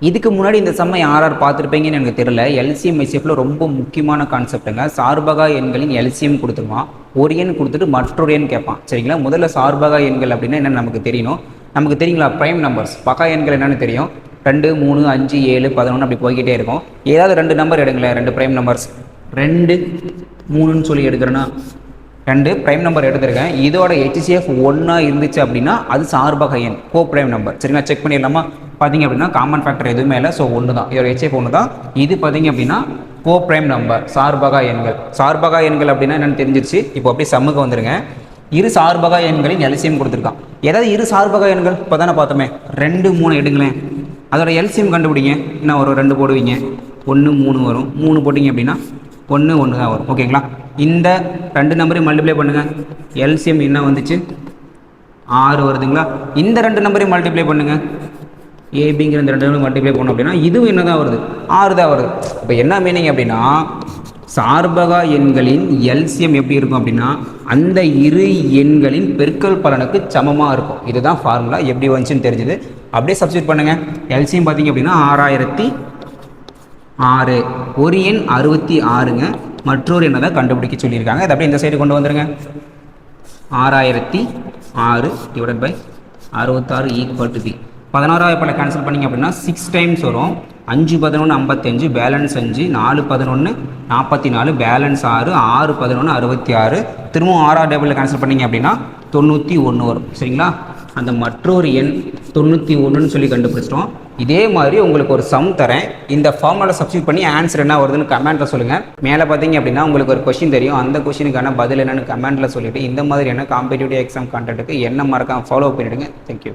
இதுக்கு முன்னாடி இந்த சம்மை யார் பார்த்துருப்பீங்கன்னு எனக்கு தெரியல. எல்சிஎம் ஹெச்எஃப்ல ரொம்ப முக்கியமான கான்செப்ட்டுங்க. சார்பகா எண்களின் எல்சிஎம் கொடுத்துருவான், ஒரு எண் கொடுத்துட்டு மற்றொரு எண் கேட்பான். சரிங்களா, முதல்ல சார்பகா எண்கள் அப்படின்னா என்னென்னு நமக்கு தெரியணும். நமக்கு தெரியுங்களா, ப்ரைம் நம்பர்ஸ் பகா எண்கள் என்னென்னு தெரியும். 2, 3, 5, 7, 11 அப்படி போய்கிட்டே இருக்கும். ஏதாவது 2 நம்பர் எடுங்களேன், 2 ப்ரைம் நம்பர்ஸ். 2, 3ன்னு சொல்லி எடுக்கிறேன்னா 2 ப்ரைம் நம்பர் எடுத்திருக்கேன். இதோட ஹெச்சிஎஃப் 1 இருந்துச்சு அப்படின்னா அது சார்பகா எண், கோ ப்ரைம் நம்பர். சரிங்களா, செக் பண்ணிடலாமா? பார்த்தீங்க அப்படின்னா காமன் ஃபேக்டர் எதுவுமே இல்லை, ஸோ 1 தான். இதோட ஹெச்எஃப் 1 தான். இது பார்த்தீங்க அப்படின்னா கோ ப்ரைம் நம்பர், சார்பகா எண்கள். சார்பகா எண்கள் அப்படின்னா என்னென்னு தெரிஞ்சிருச்சு. இப்போ அப்படியே சம்முக்கு வந்துருங்க. இரு சார்பகா எண்களின் எல்சிஎம் கொடுத்துருக்கான். ஏதாவது இரு சார்பகா எண்கள் இப்போ தானே பார்த்தோமே, 2, 3 எடுங்களேன். அதோட எல்சிஎம் கண்டுபிடிங்க. என்ன வரும்? 2 போடுவீங்க, 1, 3 வரும். 3 போட்டிங்க அப்படின்னா 1, 1 தான் வரும். ஓகேங்களா, இந்த 2 நம்பரையும் மல்டிப்ளை பண்ணுங்கள். எல்சிஎம் என்ன வந்துச்சு? 6 வருதுங்களா? இந்த 2 நம்பரையும் மல்டிப்ளை பண்ணுங்கள். ஏபிங்கிற இந்த 2 நம்பர் மல்டிப்ளை பண்ணோம் அப்படின்னா இதுவும் என்ன தான் வருது? 6 தான் வருது. இப்போ என்ன மீனிங் அப்படின்னா, சார்பகா எண்களின் எல்சிஎம் எப்படி இருக்கும் அப்படின்னா அந்த இரு எண்களின் பெருக்கல் பலனுக்கு சமமாக இருக்கும். இதுதான் ஃபார்முலா. எப்படி வந்துச்சுன்னு தெரிஞ்சுது. அப்படியே சப்ஸ்டியூட் பண்ணுங்கள். எல்சிஎம் பார்த்தீங்க அப்படின்னா 6006. ஒரு எண் 66ங்க, மற்றொரு எண்ணை தான் கண்டுபிடிக்க சொல்லியிருக்காங்க. அதை அப்படியே இந்த சைடு கொண்டு வந்துடுங்க. 6006 divided by 66 equal to B. 16 இப்போ கேன்சல் பண்ணிங்க அப்படின்னா 6 டைம்ஸ் வரும். 5 11 55, பேலன்ஸ் 5, 4 11 44, பேலன்ஸ் 6, 6 11 66. திரும்பவும் 6 டேபிளில் கேன்சல் பண்ணிங்க அப்படின்னா 91 வரும். சரிங்களா, அந்த மற்றொரு எண் 91ன்னு சொல்லி கண்டுபிடிச்சிட்டோம். இதே மாதிரி உங்களுக்கு ஒரு சம் தரேன். இந்த ஃபார்முலா சப்ஸ்டியூட் பண்ணி ஆன்சர் என்ன வருதுன்னு கமெண்ட்டில் சொல்லுங்கள். மேலே பார்த்தீங்க அப்படின்னா உங்களுக்கு ஒரு கொஸ்டின் தெரியும். அந்த கொஸ்டினுக்கான பதில் என்னென்னு கமெண்ட்டில் சொல்லிவிட்டு இந்த மாதிரியான காம்படிட்டிவ் எக்ஸாம் கான்டெக்ட்டுக்கு என்ன மறக்காம ஃபாலோ பண்ணிவிடுங்க. தேங்க்யூ.